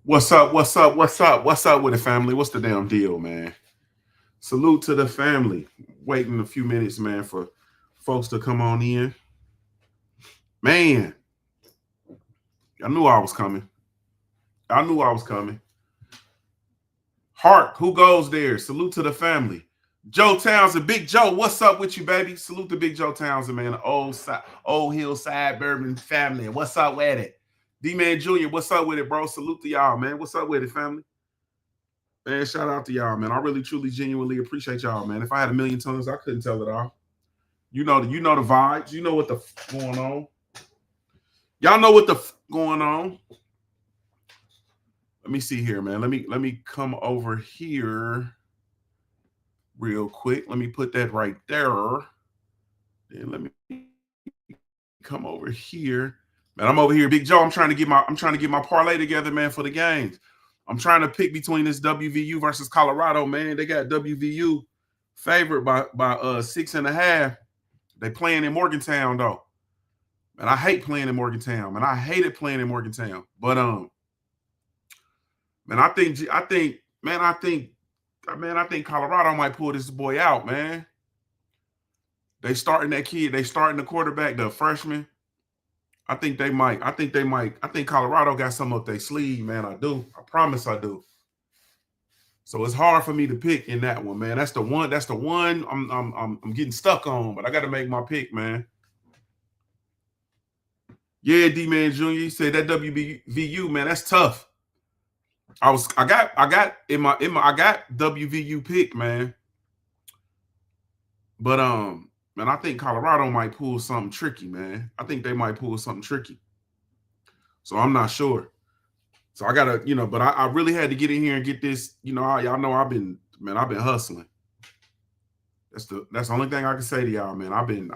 What's up? What's up? What's up? What's up with the family? What's the damn deal, man? Salute to the family. Waiting a few minutes, man, for folks to come on in. Man, I knew I was coming. I knew I was coming. Hart, who goes there? Salute to the family. Joe Townsend, Big Joe, what's up with you, baby? Salute to Big Joe Townsend, man. Old Hillside Bourbon family. What's up with it? D-Man Jr., what's up with it, bro? Salute to y'all, man. What's up with it, family? Man, shout out to y'all, man. I really, truly, genuinely appreciate y'all, man. If I had a million tongues, I couldn't tell it all. You know the vibes. You know what the going on. Y'all know what the going on. Let me see here, man. Let me come over here real quick. Let me put that right there. Then let me come over here. Man, I'm over here, Big Joe. I'm trying to get my parlay together, man, for the games. I'm trying to pick between this WVU versus Colorado, man. They got WVU favored by 6.5. They playing in Morgantown, though. And I hate playing in Morgantown, man. I hated playing in Morgantown. But man, I think Colorado might pull this boy out, man. They starting that kid. They starting the quarterback, the freshman. I think they might. I think Colorado got something up their sleeve, man. I do. I promise I do. So it's hard for me to pick in that one, man. That's the one I'm getting stuck on, but I got to make my pick, man. Yeah, D-Man Jr. You said that WVU, man, that's tough. I got WVU pick, man. But man, I think Colorado might pull something tricky, man. I think they might pull something tricky. So I'm not sure. So I gotta, but I really had to get in here and get this. Y'all know I've been hustling. That's the only thing I can say to y'all, man. I've been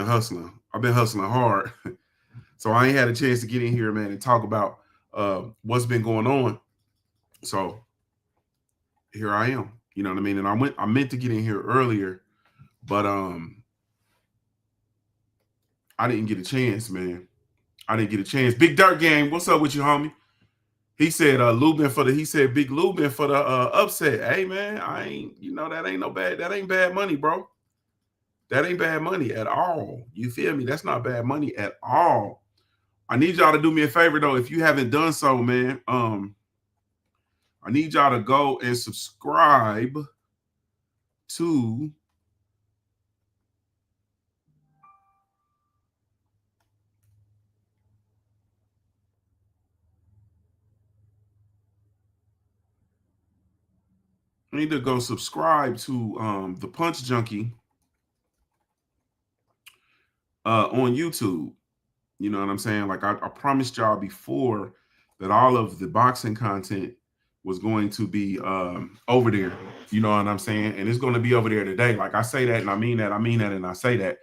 hustling. I've been hustling hard. So I ain't had a chance to get in here, man, and talk about what's been going on. So here I am. You know what I mean? And I meant to get in here earlier, but I didn't get a chance, man. I didn't get a chance. Big Dirt Game, what's up with you, homie? He said Big Lubin for the upset. Hey, man, that ain't bad money, bro. That ain't bad money at all. You feel me? That's not bad money at all. I need y'all to do me a favor, though. If you haven't done so, man, I need y'all to go and subscribe to the Punch Junkie on YouTube. You know what I'm saying? Like I promised y'all before that all of the boxing content was going to be over there. You know what I'm saying? And it's going to be over there today. Like I say that and I mean that. I mean that and I say that.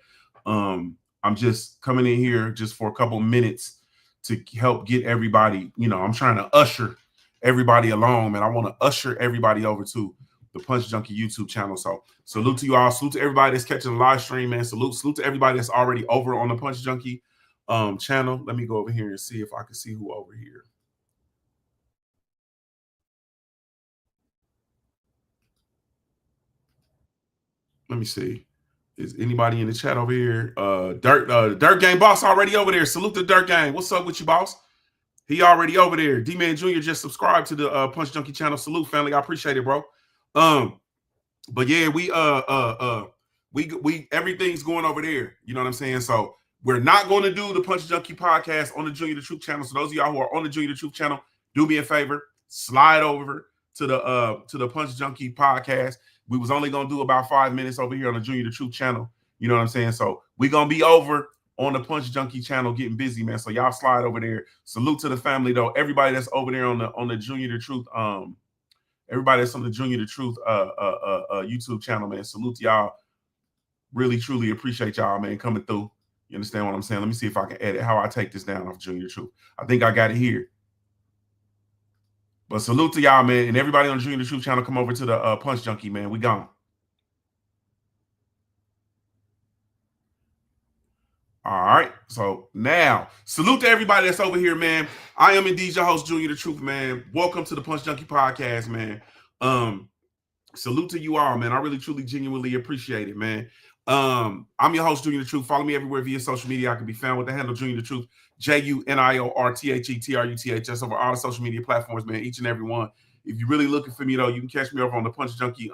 I'm just coming in here just for a couple minutes to help get everybody, I'm trying to usher everybody along, man. I want to usher everybody over to the Punch Junkie YouTube channel. So salute to you all. Salute to everybody that's catching the live stream, man. Salute to everybody that's already over on the Punch Junkie channel. Let me go over here and see if I can see who over here. Let me see. Is anybody in the chat over here? Dirt Gang Boss already over there. Salute to Dirt Gang. What's up with you, boss? He already over there. D-Man Jr. just subscribed to the Punch Junkie channel. Salute, family. I appreciate it, bro. But yeah, we everything's going over there. You know what I'm saying? So we're not going to do the Punch Junkie podcast on the JuniorTheTruth channel. So those of y'all who are on the JuniorTheTruth channel, do me a favor, slide over to the Punch Junkie podcast. We was only gonna do about 5 minutes over here on the JuniorTheTruth channel. You know what I'm saying? So we're gonna be over on the Punch Junkie channel getting busy, man. So y'all slide over there. Salute to the family, though. Everybody that's over there on the JuniorTheTruth, everybody that's on the JuniorTheTruth YouTube channel, man. Salute to y'all. Really, truly appreciate y'all, man, coming through. You understand what I'm saying? Let me see if I can edit how I take this down off JuniorTheTruth. I think I got it here. But salute to y'all, man. And everybody on the JuniorTheTruth channel, come over to the Punch Junkie, man. We gone. All right. So now, salute to everybody that's over here, man. I am indeed your host, Junior the Truth, man. Welcome to the Punch Junkie Podcast, man. Salute to you all, man. I really, truly, genuinely appreciate it, man. I'm your host, Junior the Truth. Follow me everywhere via social media. I can be found with the handle Junior the Truth, JuniorTheTruth over all the social media platforms, man. Each and every one. If you're really looking for me, though, you can catch me over on the Punch Junkie,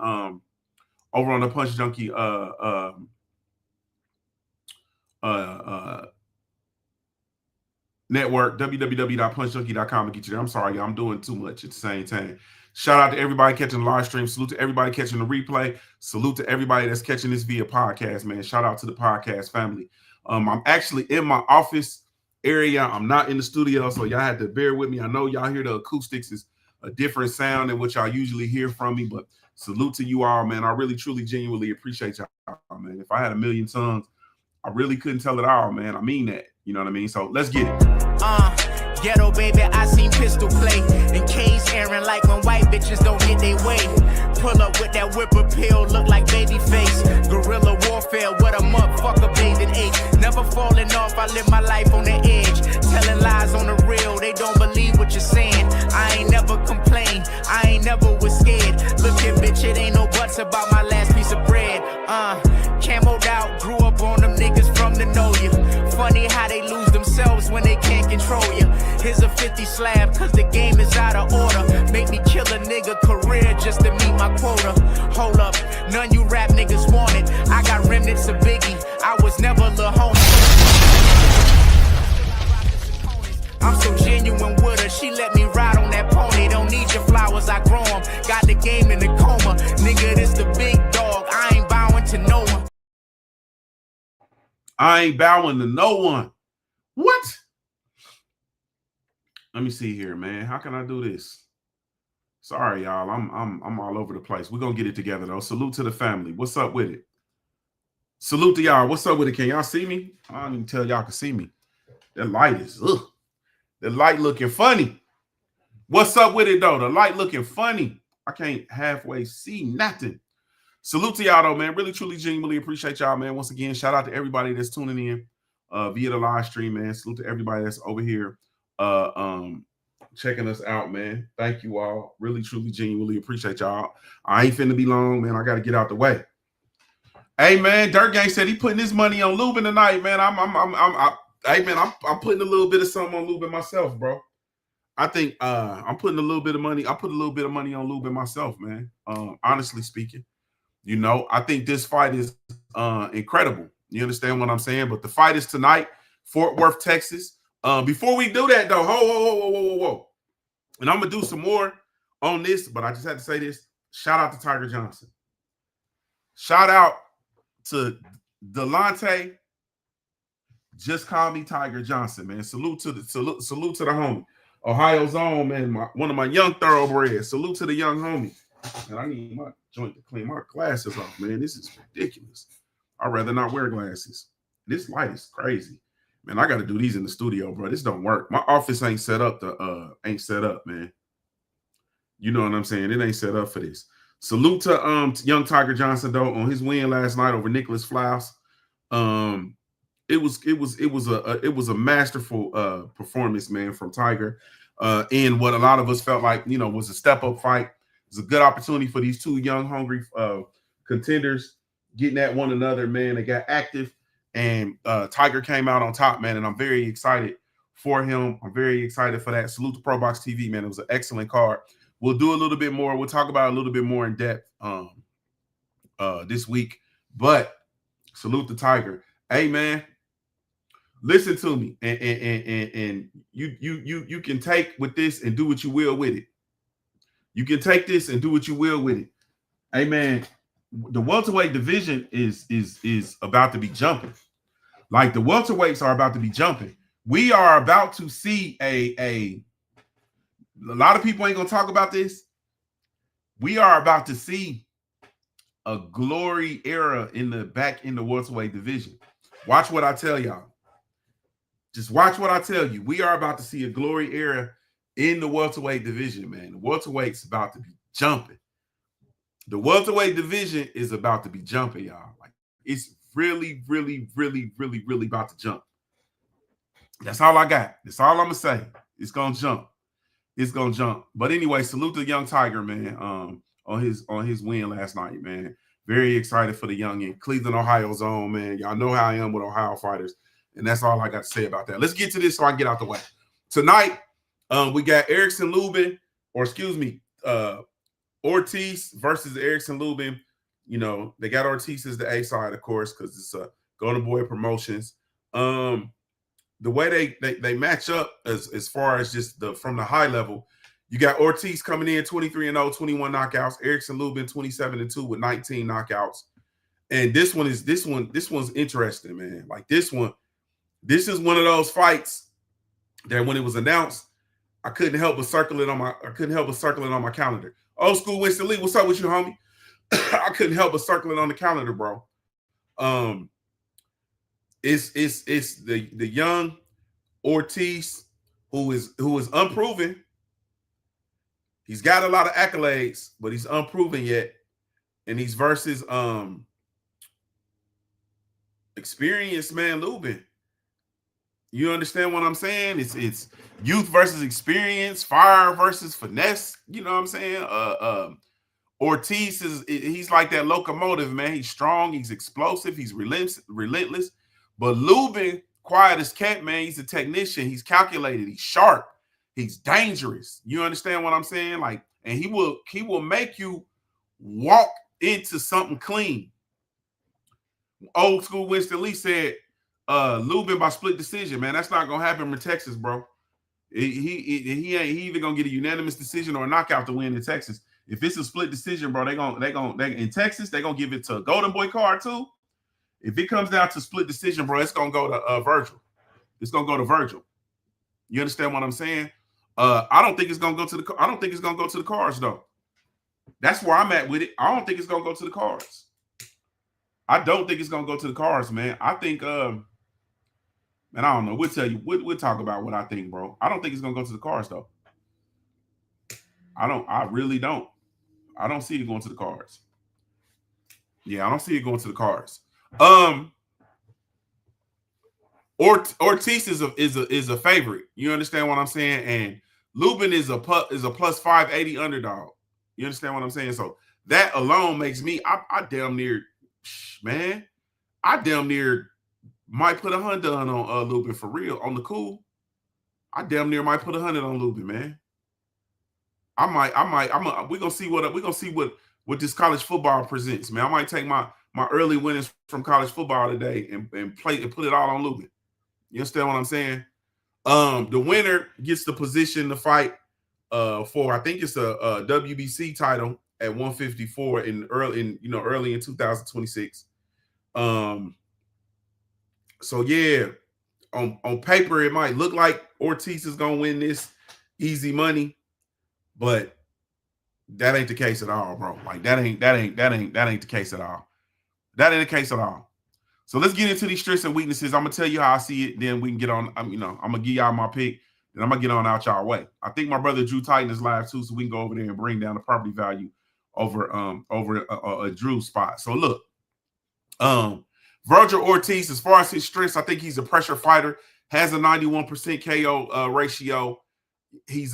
network, www.punchjunkie.com, to get you there. I'm sorry, y'all, I'm doing too much at the same time. Shout out to everybody catching the live stream. Salute to everybody catching the replay. Salute to everybody that's catching this via podcast, man. Shout out to the podcast family. I'm actually in my office area. I'm not in the studio, so y'all had to bear with me. I know y'all hear the acoustics is a different sound than what y'all usually hear from me, but salute to you all, man. I really, truly, genuinely appreciate y'all, man. If I had a million tongues, I really couldn't tell it all, man. I mean that. You know what I mean? So let's get it. Ghetto baby, I seen pistol play. In case Aaron like when white bitches don't get their way. Pull up with that whip appeal, look like baby face. Guerrilla warfare, what a motherfucker bathing age. Never falling off, I live my life on the edge. Telling lies on the real, they don't believe what you're saying. I ain't never complained, I ain't never was scared. Look at bitch, it ain't no buts about my last piece of bread. Camoed out, grew up on them niggas from the know you. Funny how they lose themselves when they can't control you. Here's a 50 slab, cause the game is out of order. Make me kill a nigga career just to meet my quota. Hold up, none you rap niggas want it. I got remnants of Biggie, I was never Lil Homie. I'm so genuine with her, she let me ride on that pony. Don't need your flowers, I grow them. Got the game in the coma. Nigga, this the big dog, I ain't bowing to no one. I ain't bowing to no one. What? Let me see here, man. How can I do this? Sorry, y'all. I'm all over the place. We're gonna get it together though. Salute to the family. What's up with it? Salute to y'all. What's up with it? Can y'all see me? I don't even tell y'all can see me. That light is the light looking funny. What's up with it though? The light looking funny. I can't halfway see nothing. Salute to y'all though, man. Really, truly, genuinely appreciate y'all, man. Once again, shout out to everybody that's tuning in via the live stream, man. Salute to everybody that's over here checking us out, man. Thank you all. Really, truly, genuinely appreciate y'all. I ain't finna be long, man. I gotta get out the way. Hey, man, Dirt Gang said he putting his money on Lubin tonight, man. I'm putting a little bit of something on Lubin myself, bro. I think I'm putting a little bit of money. I put a little bit of money on Lubin myself, man. Honestly speaking. You know, I think this fight is incredible. You understand what I'm saying? But the fight is tonight, Fort Worth, Texas. Before we do that, though, whoa. And I'm going to do some more on this, but I just had to say this. Shout out to Tiger Johnson. Shout out to Delonte. Just call me Tiger Johnson, man. Salute to the homie. Ohio's own, man. One of my young thoroughbreds. Salute to the young homie. And I need my joint to clean my glasses off, man. This is ridiculous. I'd rather not wear glasses. This light is crazy. Man, I got to do these in the studio, bro. This don't work. My office ain't set up, man. You know what I'm saying? It ain't set up for this. Salute to young Tiger Johnson, though, on his win last night over Nicholas Flaus. It was a masterful performance, man, from Tiger. In what a lot of us felt like, you know, was a step-up fight. It's a good opportunity for these two young, hungry contenders getting at one another, man. They got active, and Tiger came out on top, man, and I'm very excited for him. I'm very excited for that. Salute to Pro Box TV, man. It was an excellent card. We'll do a little bit more. We'll talk about it a little bit more in depth this week, but salute to Tiger. Hey, man, listen to me, and you can take with this and do what you will with it. You can take this and do what you will with it. Hey, man, the welterweight division is about to be jumping. Like, the welterweights are about to be jumping. We are about to see a lot of people ain't gonna talk about this. We are about to see a glory era in the welterweight division. Watch what I tell y'all. Just watch what I tell you. We are about to see a glory era in the welterweight division, man. The welterweight's about to be jumping. The welterweight division is about to be jumping, y'all. Like, it's really, really, really, really, really about to jump. That's all I got. That's all I'm gonna say. It's gonna jump. It's gonna jump. But anyway, salute the young Tiger, man. On his win last night, man. Very excited for the youngin. Cleveland, Ohio's own, man. Y'all know how I am with Ohio fighters. And that's all I got to say about that. Let's get to this so I can get out the way. Tonight, we got Erickson Lubin, Ortiz versus Erickson Lubin. You know, they got Ortiz as the A side, of course, because it's Golden Boy Promotions. The way they match up as far as just from the high level, you got Ortiz coming in 23-0, 21 knockouts. Erickson Lubin 27-2 with 19 knockouts. And this one's interesting, man. Like this is one of those fights that when it was announced, I couldn't help but circle it on my calendar. Old school Winston Lee, what's up with you, homie? I couldn't help but circle it on the calendar, bro. It's the young Ortiz who is unproven. He's got a lot of accolades, but he's unproven yet. And he's versus experienced man Lubin. You understand what I'm saying? It's youth versus experience, fire versus finesse. You know what I'm saying? Ortiz he's like that locomotive, man. He's strong, he's explosive, he's relentless. But Lubin, quiet as cat, man. He's a technician. He's calculated. He's sharp. He's dangerous. You understand what I'm saying? Like, and he will make you walk into something clean. Old school Winston Lee said, Lubin by split decision, man. That's not gonna happen in Texas, bro. He ain't either gonna get a unanimous decision or a knockout to win in Texas. If it's a split decision, bro, they in Texas, they're gonna give it to a Golden Boy card too. If it comes down to split decision, bro, it's gonna go to Vergil. It's gonna go to Vergil. You understand what I'm saying? I don't think it's gonna go to the cards though. That's where I'm at with it. I don't think it's gonna go to the cards. I don't think it's gonna go to the cards, man. I think, man, I don't know. We'll tell you. We'll talk about what I think, bro. I don't think it's gonna go to the cards though. I really don't. I don't see it going to the cards. Yeah, I don't see it going to the cards. Ortiz is a favorite. You understand what I'm saying? And Lubin is a plus 580 underdog. You understand what I'm saying? So that alone makes me, I damn near, man, I damn near might put 100 on Lubin for real, on the cool. I damn near might put 100 on Lubin, man. We're gonna see what this college football presents, man. I might take my early winnings from college football today and put it all on Lubin. You understand what I'm saying? The winner gets the position to fight for, I think it's a WBC title at 154 early in 2026. So yeah, on paper it might look like Ortiz is gonna win this easy money, but that ain't the case at all, bro. Like that ain't the case at all. That ain't the case at all. So let's get into these strengths and weaknesses. I'm gonna tell you how I see it. Then we can get on. I'm gonna give y'all my pick. Then I'm gonna get on out y'all way. I think my brother Drew Titan is live too, so we can go over there and bring down the property value over a Drew spot. So look, Vergil Ortiz, as far as his strengths, I think he's a pressure fighter. Has a 91% KO ratio. He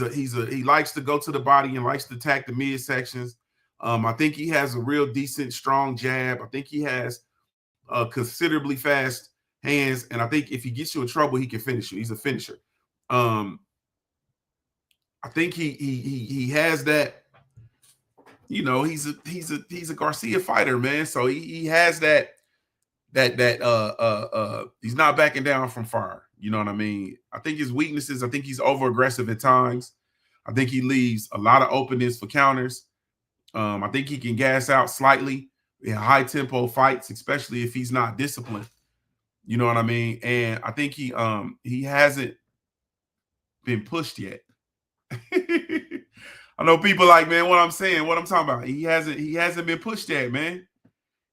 likes to go to the body and likes to attack the midsections. I think he has a real decent, strong jab. I think he has considerably fast hands, and I think if he gets you in trouble, he can finish you. He's a finisher. I think he has that. You know, he's a Garcia fighter, man. So he has that he's not backing down from fire. You know what I mean? I think his weaknesses, I think he's over aggressive at times. I think he leaves a lot of openness for counters. I think he can gas out slightly in high tempo fights, especially if he's not disciplined. You know what I mean? And I think he hasn't been pushed yet. I know people like, man, what I'm talking about. He hasn't been pushed yet, man.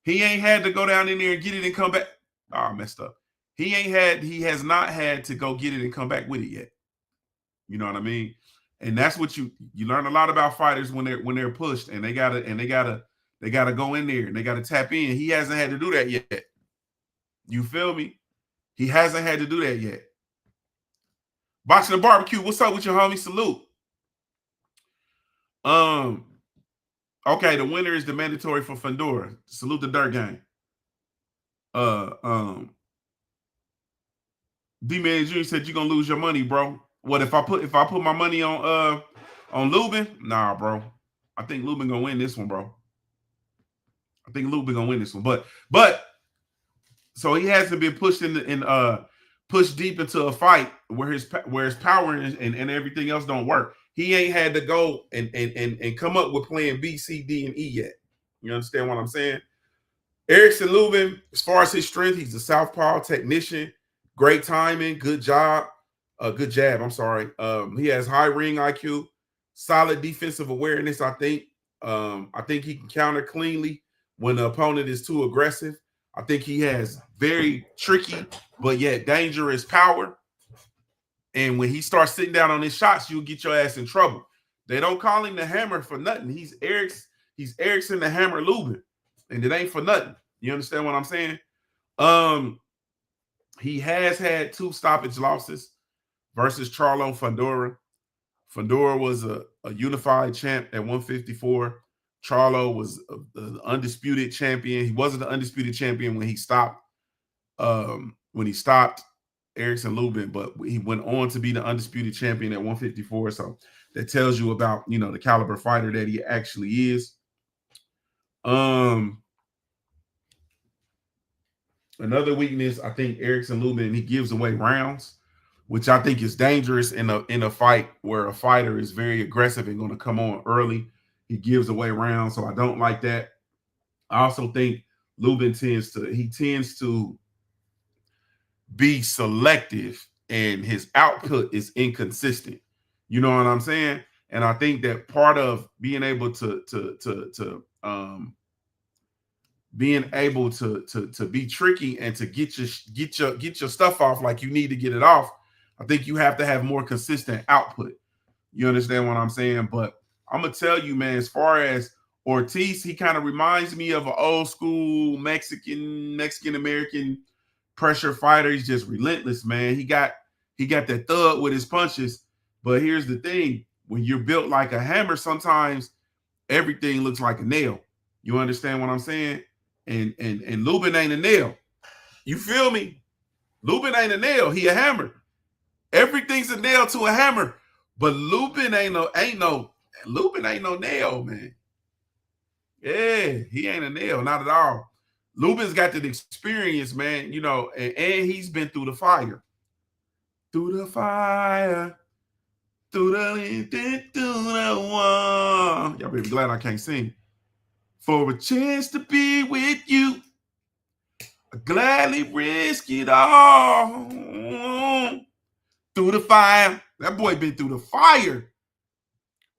He ain't had to go down in there and get it and come back. Oh, I messed up. He has not had to go get it and come back with it yet. You know what I mean? And that's what you learn a lot about fighters when they're pushed and they gotta go in there and they gotta tap in. He hasn't had to do that yet. You feel me? He hasn't had to do that yet. Boxing and barbecue. What's up with your homie? Salute. Okay, the winner is the mandatory for Fundora. Salute the Dirt Gang. D-Man Jr. said you're gonna lose your money, bro. What if I put my money on Lubin? Nah, bro. I think Lubin gonna win this one, bro. I think Lubin gonna win this one. But so he hasn't been pushed pushed deep into a fight where his power and everything else don't work. He ain't had to go and come up with plan B, C, D, and E yet. You understand what I'm saying? Erickson Lubin, as far as his strength, he's a southpaw technician, great timing, good jab. I'm sorry. He has high ring IQ, solid defensive awareness. I think he can counter cleanly when the opponent is too aggressive. I think he has very tricky but yet dangerous power. And when he starts sitting down on his shots, you'll get your ass in trouble. They don't call him the Hammer for nothing. He's Erickson the Hammer Lubin, and it ain't for nothing. You understand what I'm saying? He has had 2 stoppage losses versus Charlo Fundora. Fundora was a unified champ at 154. Charlo was the undisputed champion. He wasn't the undisputed champion when he stopped. Erickson Lubin, but he went on to be the undisputed champion at 154. So that tells you about, the caliber fighter that he actually is. Another weakness, I think Erickson Lubin, he gives away rounds, which I think is dangerous in a fight where a fighter is very aggressive and going to come on early. He gives away rounds, so I don't like that. I also think Lubin tends to be selective and his output is inconsistent. You know what I'm saying? And I think that part of being able to be tricky and to get your stuff off like you need to get it off, I think you have to have more consistent output. You understand what I'm saying? But I'm gonna tell you, man, as far as Ortiz, he kind of reminds me of an old school Mexican American pressure fighter. He's just relentless, man. He got that thud with his punches. But here's the thing: when you're built like a hammer, sometimes everything looks like a nail. You understand what I'm saying? And Lubin ain't a nail. You feel me? Lubin ain't a nail. He a hammer. Everything's a nail to a hammer. But Lubin ain't no nail, man. Yeah, he ain't a nail, not at all. Lubin's got that experience, man, and he's been through the fire. Through the fire. Through the wall. Y'all be glad I can't sing. For a chance to be with you, I gladly risk it all. Through the fire. That boy been through the fire.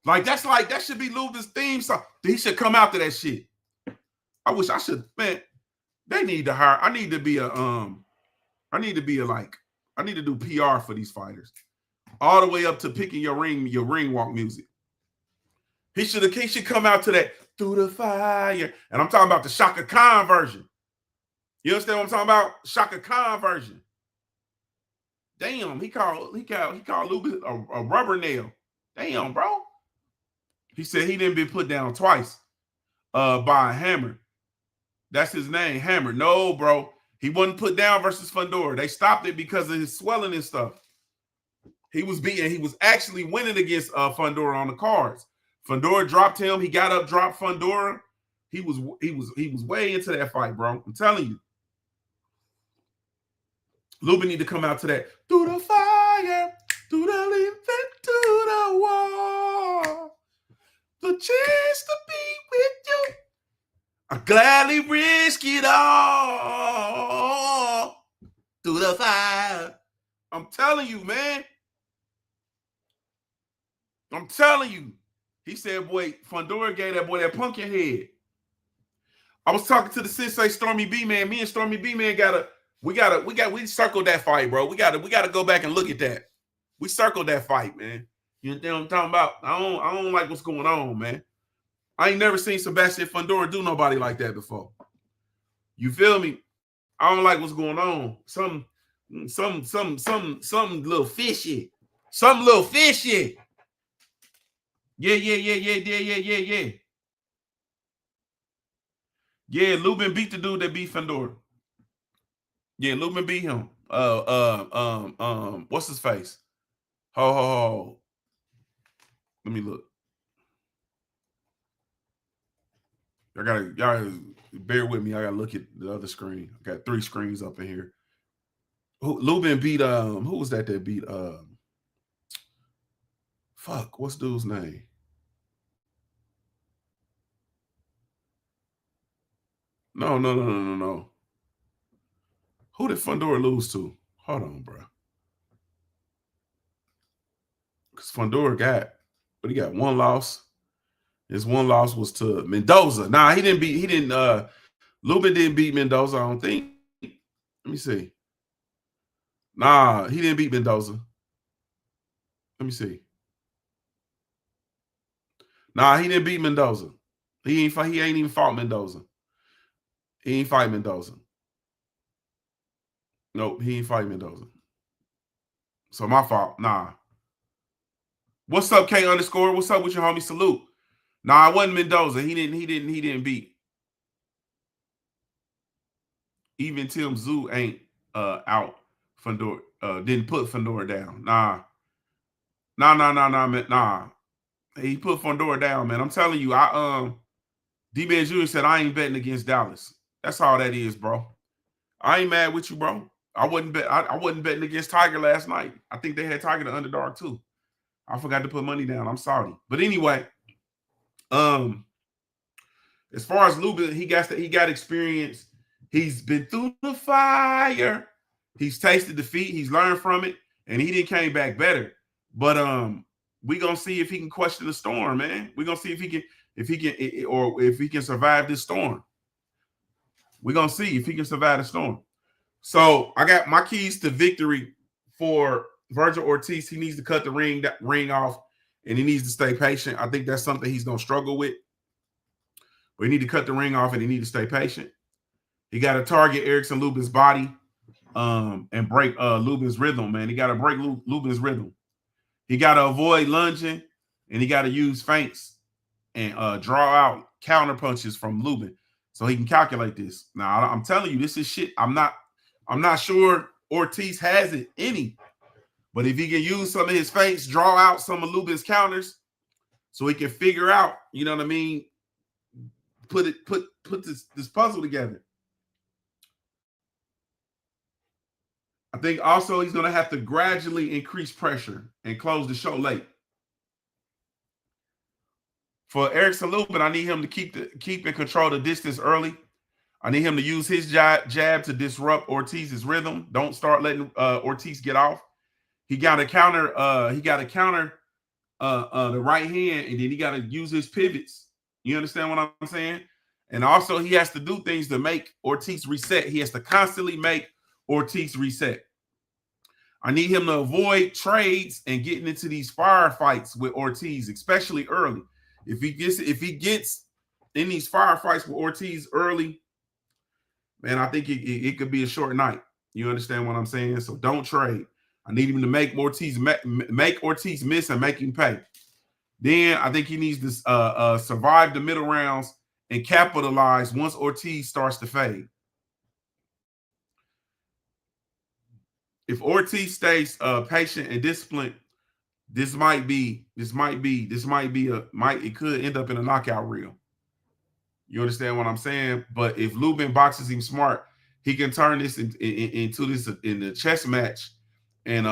That should be Lubin's theme song. He should come out to that shit. I wish I should, man. They need to hire. I need to do PR for these fighters. All the way up to picking your ring walk music. He should come out to that through the fire. And I'm talking about the Shaka Khan version. You understand what I'm talking about? Shaka Khan version. Damn, he called Lubin a rubber nail. Damn, bro. He said he didn't been put down twice by a hammer. That's his name, Hammer. No, bro. He wasn't put down versus Fundora. They stopped it because of his swelling and stuff. He was actually winning against Fundora on the cards. Fundora dropped him. He got up, dropped Fundora. He was way into that fight, bro. I'm telling you. Lubin need to come out to that. Through the fire, through the living, through the wall. The chance to be with you. I gladly risk it all. Through the fire. I'm telling you, man. I'm telling you. He said, boy, Fundora gave that boy that pumpkin head. I was talking to the sensei Stormy B, man. Me and Stormy B, man, we circled that fight, bro. We gotta go back and look at that. We circled that fight, man. You know what I'm talking about? I don't like what's going on, man. I ain't never seen Sebastian Fundora do nobody like that before. You feel me? I don't like what's going on. Some little fishy. Some little fishy. Yeah. Yeah, Lubin beat the dude that beat Fandor. Yeah, Lubin beat him. What's his face? Ho. Let me look. Y'all bear with me. I gotta look at the other screen. I got 3 screens up in here. Lubin beat who was that beat fuck, what's dude's name? No. Who did Fandor lose to? Hold on, bro. Because Fandor he got 1 loss. His 1 loss was to Mendoza. Nah, Lubin didn't beat Mendoza, I don't think. Let me see. Nah, he didn't beat Mendoza. Let me see. Nah, he didn't beat Mendoza. He ain't even fought Mendoza. He ain't fight Mendoza. Nope, he ain't fight Mendoza. So my fault. Nah. What's up, K_? What's up with your homie? Salute. Nah, it wasn't Mendoza. He didn't beat. Even Tim Zoo ain't out Fandor. Didn't put Fandor down. Nah. He put Fandor down, man. I'm telling you, D-Man Jr. said I ain't betting against Dallas. That's all that is, bro. I ain't mad with you, bro. I wasn't betting against Tiger last night. I think they had Tiger the underdog too. I forgot to put money down. I'm sorry. But anyway, as far as Lubin, he got experience. He's been through the fire. He's tasted defeat. He's learned from it, and he came back better. But we gonna see if he can question the storm, man. We're gonna see if he can survive this storm. We're gonna see if he can survive the storm. So I got my keys to victory for Vergil Ortiz. He needs to cut the ring off, and he needs to stay patient. I think that's something he's gonna struggle with. But he need to cut the ring off, and he need to stay patient. He got to target Erickson Lubin's body, and break Lubin's rhythm, man. He got to break Lubin's rhythm. He got to avoid lunging, and he got to use feints and draw out counter punches from Lubin so he can calculate this. Now, I'm telling you, this is shit. I'm not sure Ortiz has it any, but if he can use some of his feints, draw out some of Lubin's counters, so he can figure out, you know what I mean, put this puzzle together. I think also he's going to have to gradually increase pressure and close the show late. For Erickson Lubin, I need him to keep and control the distance early. I need him to use his jab to disrupt Ortiz's rhythm. Don't start letting Ortiz get off. He got to counter. The right hand, and then he got to use his pivots. You understand what I'm saying? And also, he has to do things to make Ortiz reset. He has to constantly make Ortiz reset. I need him to avoid trades and getting into these firefights with Ortiz, especially early. If he gets in these firefights with Ortiz early, man, I think it could be a short night. You understand what I'm saying? So don't trade. I need him to make Ortiz miss and make him pay. Then I think he needs to survive the middle rounds and capitalize once Ortiz starts to fade. If Ortiz stays patient and disciplined, it could end up in a knockout reel. You understand what I'm saying? But if Lubin boxes him smart, he can turn this into this in the chess match. And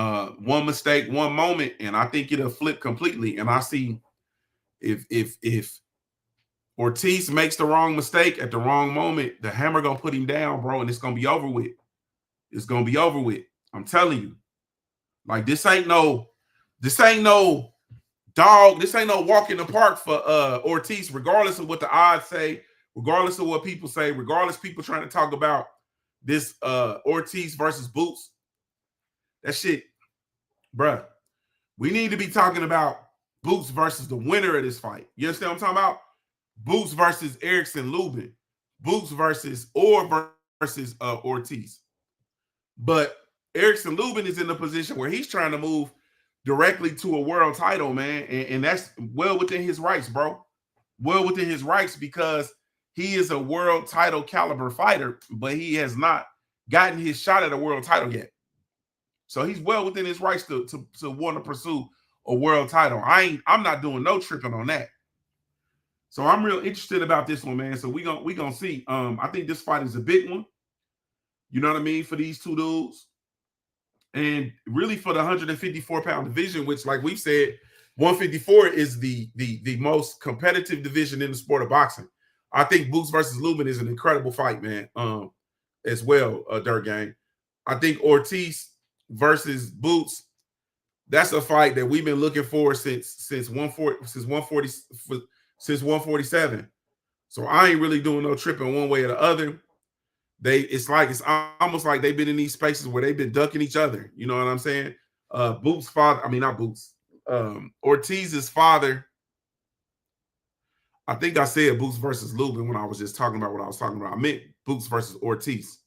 one mistake, one moment, and I think it'll flip completely. And I see if Ortiz makes the wrong mistake at the wrong moment, the hammer gonna put him down, bro, and it's gonna be over with. It's gonna be over with. I'm telling you. Like, this ain't no dog. This ain't no walk in the park for Ortiz, regardless of what the odds say, regardless of what people say, regardless of people trying to talk about this Ortiz versus Boots. That shit, bruh. We need to be talking about Boots versus the winner of this fight. You understand what I'm talking about? Boots versus Erickson Lubin. Boots versus Ortiz. But Erickson Lubin is in a position where he's trying to move directly to a world title, man. And that's well within his rights, bro. Well within his rights, because he is a world title caliber fighter, but he has not gotten his shot at a world title yet. So he's well within his rights to want to pursue a world title. I'm not doing no tripping on that. So I'm real interested about this one, man. So we gonna see. I think this fight is a big one. You know what I mean, for these two dudes. And really for the 154-pound division, which, like we've said, 154 is the most competitive division in the sport of boxing. I think Boots versus Lubin is an incredible fight, man. As well, Dirt Gang. I think Ortiz versus Boots, that's a fight that we've been looking for since 147. So I ain't really doing no tripping one way or the other. It's almost like they've been in these spaces where they've been ducking each other. You know what I'm saying? Boots' father, I mean, not Boots. Ortiz's father, I think I said Boots versus Lubin when I was just talking about what I was talking about. I meant Boots versus Ortiz,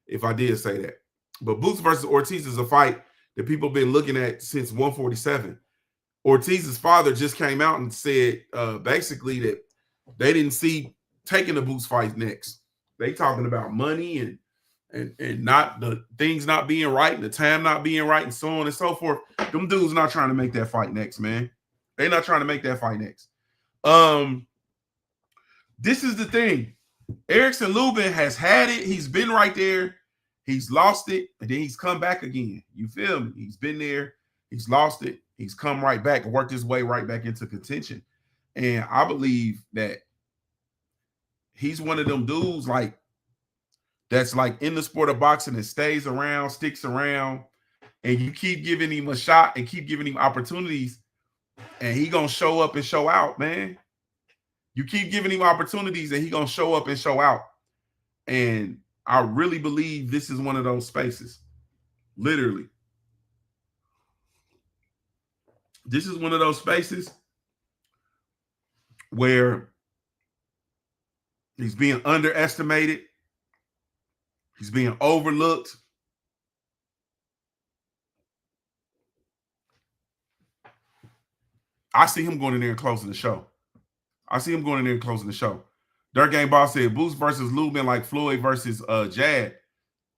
if I did say that. But Boots versus Ortiz is a fight that people have been looking at since 147. Ortiz's father just came out and said basically that they didn't see taking the Boots fight next. They talking about money and not the things not being right and the time not being right and so on and so forth. Them dudes not trying to make that fight next, man. They're not trying to make that fight next. This is the thing. Erickson Lubin has had it. He's been right there. He's lost it, and then he's come back again. You feel me? He's been there. He's lost it. He's come right back and worked his way right back into contention. And I believe that he's one of them dudes like that's like in the sport of boxing and stays around, sticks around, and you keep giving him a shot and keep giving him opportunities, and he gonna show up and show out, man. You keep giving him opportunities and he gonna show up and show out. And I really believe this is one of those spaces. Literally. This is one of those spaces where he's being underestimated. He's being overlooked. I see him going in there and closing the show. Dirt Gang Boss said, Boots versus Lubin like Floyd versus Jad.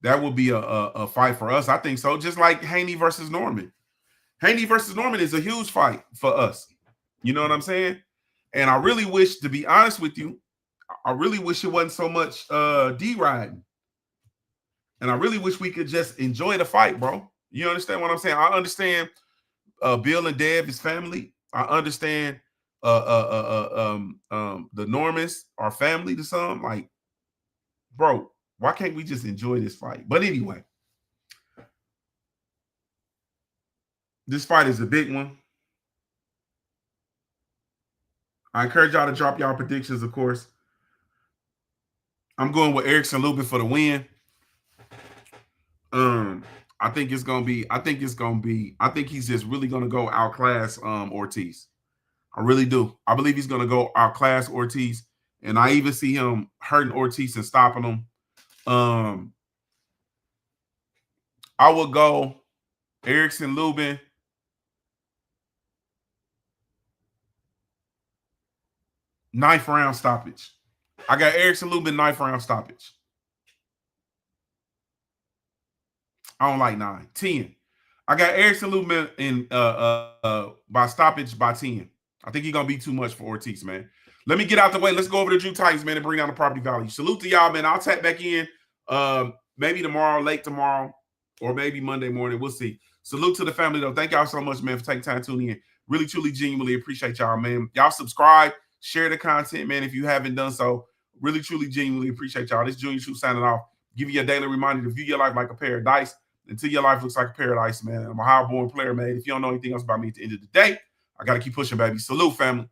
That would be a fight for us. I think so. Just like Haney versus Norman. Haney versus Norman is a huge fight for us. You know what I'm saying? And I really wish, to be honest with you, I really wish it wasn't so much D-riding. And I really wish we could just enjoy the fight, bro. You understand what I'm saying? I understand Bill and Dev, his family. I understand the Normans, our family to some. Like, bro, why can't we just enjoy this fight? But anyway, this fight is a big one. I encourage y'all to drop y'all predictions, of course. I'm going with Erickson Lubin for the win. I think he's just really gonna go outclass Ortiz. I really do. I believe he's gonna go outclass Ortiz, and I even see him hurting Ortiz and stopping him. I would go Erickson Lubin. Ninth round stoppage. I got Erickson Lubin 9th round stoppage. I don't like 9. 10. I got Erickson Lubin in by stoppage by 10. I think he's gonna be too much for Ortiz, man. Let me get out the way. Let's go over to Drew Titans, man, and bring down the property value. Salute to y'all, man. I'll tap back in maybe tomorrow, late tomorrow, or maybe Monday morning. We'll see. Salute to the family, though. Thank y'all so much, man, for taking time to tune in. Really, truly, genuinely appreciate y'all, man. Y'all subscribe, share the content, man, if you haven't done so. Really, truly, genuinely appreciate y'all. This is JuniorTheTruth signing off. Give you a daily reminder to view your life like a paradise until your life looks like a paradise, man. I'm a high-born player, man. If you don't know anything else about me at the end of the day, I got to keep pushing, baby. Salute, family.